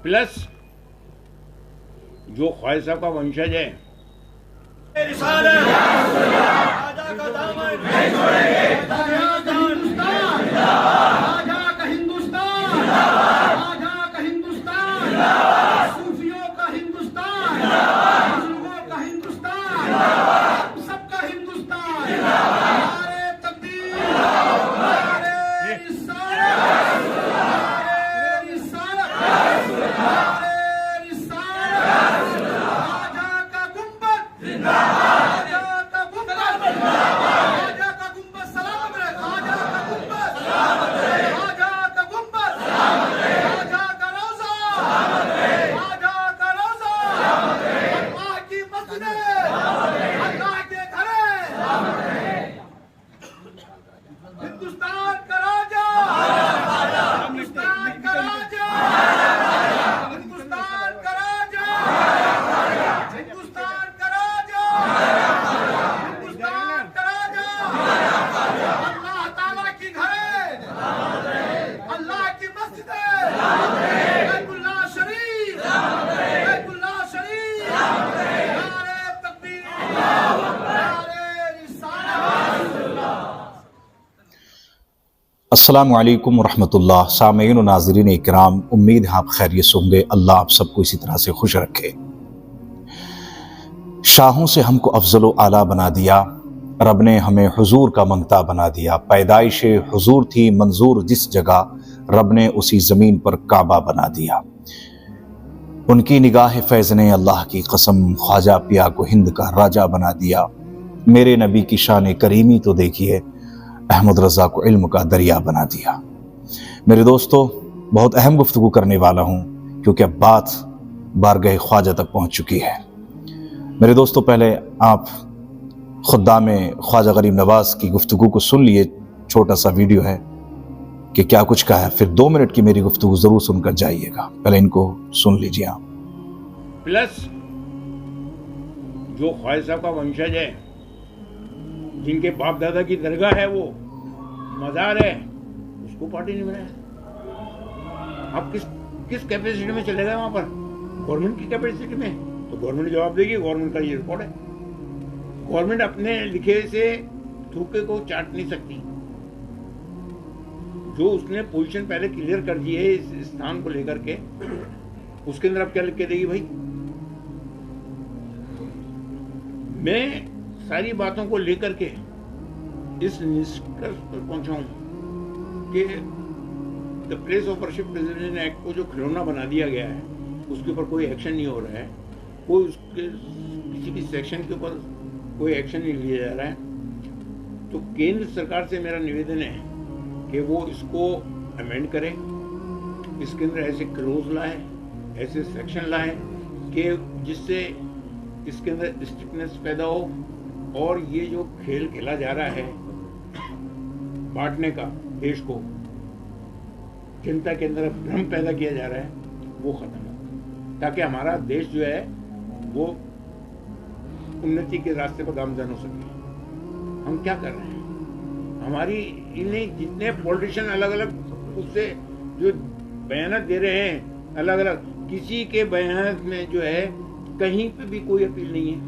Plus जो ख्वाजा साहब का वंशज है, राजा का दामन नहीं छोड़ेंगे, राजा का हिंदुस्तान जिंदाबाद, राजा का हिंदुस्तान जिंदाबाद, राजा का हिंदुस्तान जिंदाबाद, सूफियों का हिंदुस्तान जिंदाबाद, बुजुर्गों का हिंदुस्तान जिंदाबाद, सबका हिंदुस्तान जिंदाबाद, नारे तकबीर जिंदाबाद, नारे रिसालत जिंदाबाद, नारे रिसालत जिंदाबाद, नारे रिसालत जिंदाबाद, राजा का गुंबद जिंदाबाद, हिंदुस्तान का राजा, हिंदुस्तान का राजा, हिंदुस्तान का राजा, हिंदुस्तान का राजा, हिंदुस्तान का राजा, अल्लाह ताला की घरें, अल्लाह की मस्जिदें, बैतुल्लाह शरीफ, बैतुल्लाह शरीफ, नारे तकबीर, नारे रिसालत। अस्सलामु अलैकुम वरहमतुल्लाह। सामीन व नाज़रीन इकराम, उम्मीद है आप खैरियत से होंगे। अल्लाह आप सबको इसी तरह से खुश रखे। शाहों से हमको अफजल व आला बना दिया, रब ने हमें हुजूर का मंगता बना दिया। पैदाइश हुजूर थी मंजूर जिस जगह, रब ने उसी ज़मीन पर काबा बना दिया। उनकी निगाह फैज़ ने अल्लाह की कसम ख्वाजा पिया को हिंद का राजा बना दिया। मेरे नबी की शान करीमी तो देखिए, अहमद रज़ा को इल्म का दरिया बना दिया। मेरे दोस्तों, बहुत अहम गुफ्तगू करने वाला हूँ क्योंकि अब बात बारगाह ख्वाजा तक पहुँच चुकी है। मेरे दोस्तों, पहले आप खुद्दाम ख्वाजा गरीब नवाज़ की गुफ्तगू को सुन लिए। छोटा सा वीडियो है कि क्या कुछ कहा है, फिर 2 मिनट की मेरी गुफ्तगू ज़रूर सुनकर जाइएगा। पहले इनको सुन लीजिए आप। प्लस जो ख्वाजा साहब का वंशज है, जिनके बाप दादा की दरगाह है, वो मज़ार है, उसको पार्टी नहीं बनाया। आप किस कैपेसिटी में चले गए वहां पर? गवर्नमेंट की कैपेसिटी में? तो गवर्नमेंट जवाब देगी। गवर्नमेंट का ये रिकॉर्ड है। गवर्नमेंट अपने लिखे से थूके को चाट नहीं सकती। जो उसने पोजीशन पहले क्लियर कर दी है इस स्थान को लेकर के, उसके अंदर अब क्या लिख के देगी भाई? मैं सारी बातों को लेकर के इस निष्कर्ष पर पहुंचा हूं कि the place of worship president act को जो खिलौना बना दिया गया है, उसके ऊपर कोई एक्शन नहीं हो रहा है। कोई उसके किसी भी सेक्शन के ऊपर कोई एक्शन नहीं लिया जा रहा है। तो केंद्र सरकार से मेरा निवेदन है कि वो इसको अमेंड करे, इसके अंदर ऐसे क्लोज लाए, ऐसे सेक्शन लाए कि जिससे इसके अंदर स्ट्रिक्टनेस पैदा हो, और ये जो खेल खेला जा रहा है बांटने का, देश को जनता के अंदर भ्रम पैदा किया जा रहा है, वो खत्म हो, ताकि हमारा देश जो है वो उन्नति के रास्ते पर गामजन हो सके। हम क्या कर रहे हैं? हमारी इन्हें जितने पॉलिटिशियन अलग अलग उससे जो बयान दे रहे हैं अलग अलग, किसी के बयान में जो है कहीं पे भी कोई अपील नहीं है।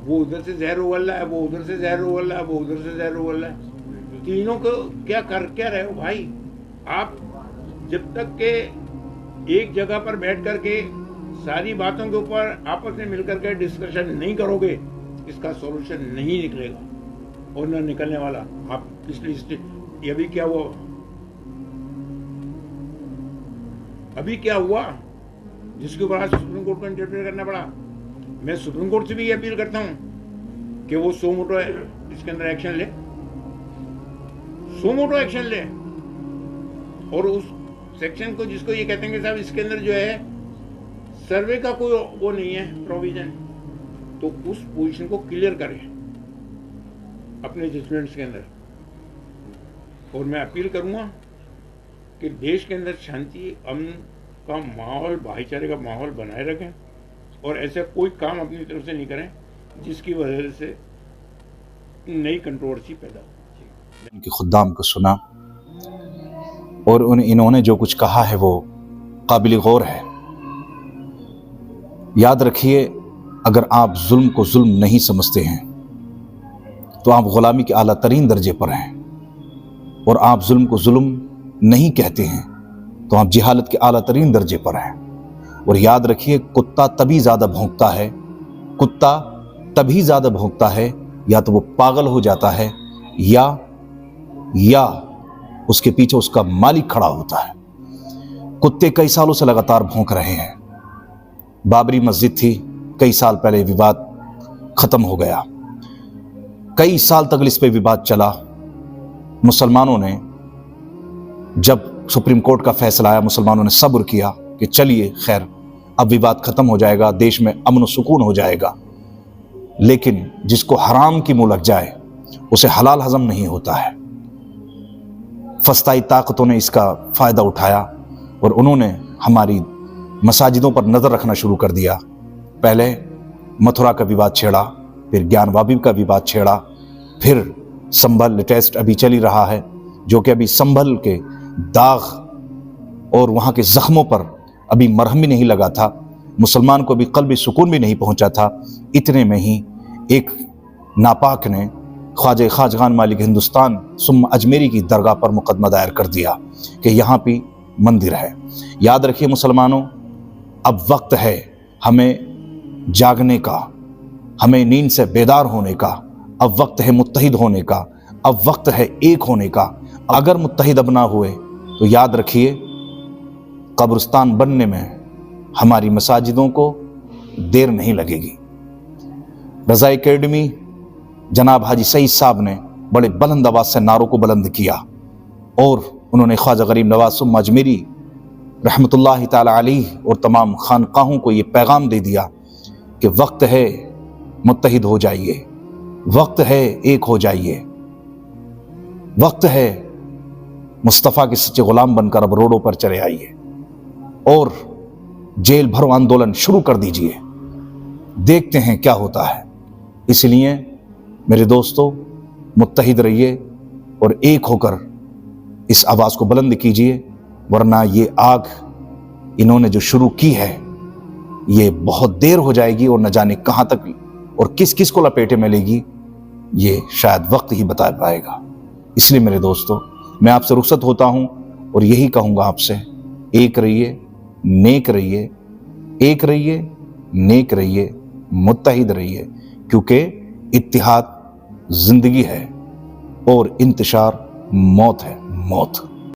वो उधर से जहर उगल रहा है, वो उधर से जहर उगल रहा है, वो उधर से जहर उगल रहा है। तीनों को क्या कर क्या रहे हो भाई? आप जब तक के एक जगह पर बैठ करके सारी बातों के ऊपर आपस में मिलकर के डिस्कशन नहीं करोगे, इसका सॉल्यूशन नहीं निकलेगा और न निकलने वाला। आप पिछली ये भी क्या हुआ, अभी क्या हुआ जिसके ऊपर आज सुप्रीम कोर्ट को इंटरफेयर करना पड़ा। मैं सुप्रीम कोर्ट से भी ये अपील करता हूं कि वो सो मोटो इसके अंदर एक्शन ले, सो मोटो एक्शन ले, और उस सेक्शन को जिसको ये कहते हैं कि साहब इसके अंदर जो है सर्वे का कोई वो नहीं है प्रोविजन, तो उस पोजीशन को क्लियर करें अपने जजमेंट्स के अंदर। और मैं अपील करूंगा कि देश के अंदर शांति, अमन का माहौल, भाईचारे का माहौल बनाए रखें, और ऐसा कोई काम अपनी तरफ से नहीं करें जिसकी वजह से नई कंट्रोवर्सी पैदा हो। उनके खुद्दाम को सुना और इन्होंने जो कुछ कहा है वो काबिल गौर है। याद रखिए, अगर आप जुल्म को जुल्म नहीं समझते हैं तो आप गुलामी के आला तरीन दर्जे पर हैं, और आप जुल्म को जुल्म नहीं कहते हैं तो आप जिहालत के आला तरीन दर्जे पर हैं। और याद रखिए, कुत्ता तभी ज़्यादा भौंकता है, कुत्ता तभी ज़्यादा भौंकता है या तो वो पागल हो जाता है या उसके पीछे उसका मालिक खड़ा होता है। कुत्ते कई सालों से लगातार भौंक रहे हैं। बाबरी मस्जिद थी, कई साल पहले विवाद खत्म हो गया, कई साल तक इस पे विवाद चला। मुसलमानों ने, जब सुप्रीम कोर्ट का फैसला आया, मुसलमानों ने सब्र किया कि चलिए खैर अब विवाद खत्म हो जाएगा, देश में अमन सुकून हो जाएगा। लेकिन जिसको हराम की मुंह लग जाए उसे हलाल हजम नहीं होता है। फस्ताई ताकतों ने इसका फायदा उठाया और उन्होंने हमारी मसाजिदों पर नजर रखना शुरू कर दिया। पहले मथुरा का विवाद छेड़ा, फिर ज्ञानवापी का विवाद छेड़ा, फिर संभल लेटेस्ट अभी चल ही रहा है, जो कि अभी संभल के दाग और वहाँ के जख्मों पर अभी मरहम भी नहीं लगा था, मुसलमान को भी कल्बी सुकून भी नहीं पहुँचा था। इतने में ही एक नापाक ने ख्वाजा खाजगान मालिक हिंदुस्तान सुम्मा अजमेरी की दरगाह पर मुकदमा दायर कर दिया कि यहाँ भी मंदिर है। याद रखिए मुसलमानों, अब वक्त है हमें जागने का, हमें नींद से बेदार होने का, अब वक्त है मुत्तहिद होने का, अब वक्त है एक होने का। अगर मुत्तहिद अब ना हुए तो याद रखिए, कब्रिस्तान बनने में हमारी मसाजिदों को देर नहीं लगेगी। रज़ा एकेडमी जनाब हाजी सईद साहब ने बड़े बुलंद आवाज़ से नारों को बुलंद किया और उन्होंने ख्वाजा गरीब नवाज सुम्मा अजमेरी रहमतुल्लाहि ताला अलैह और तमाम खानकाहों को ये पैगाम दे दिया कि वक्त है मुत्तहिद हो जाइए, वक्त है एक हो जाइए, वक्त है मुस्तफ़ा के सच्चे गुलाम बनकर अब रोडों पर चले आइए और जेल भरो आंदोलन शुरू कर दीजिए। देखते हैं क्या होता है। इसलिए मेरे दोस्तों, मुत्तहिद रहिए और एक होकर इस आवाज़ को बुलंद कीजिए, वरना ये आग इन्होंने जो शुरू की है ये बहुत देर हो जाएगी और न जाने कहाँ तक और किस किस को लपेटे में लेगी, ये शायद वक्त ही बता पाएगा। इसलिए मेरे दोस्तों, मैं आपसे रुखसत होता हूँ और यही कहूँगा आपसे, एक रहिए, नेक रहिए, एक रहिए, नेक रहिए, मुत्तहिद रहिए, क्योंकि इत्तिहाद जिंदगी है और इंतशार मौत है, मौत।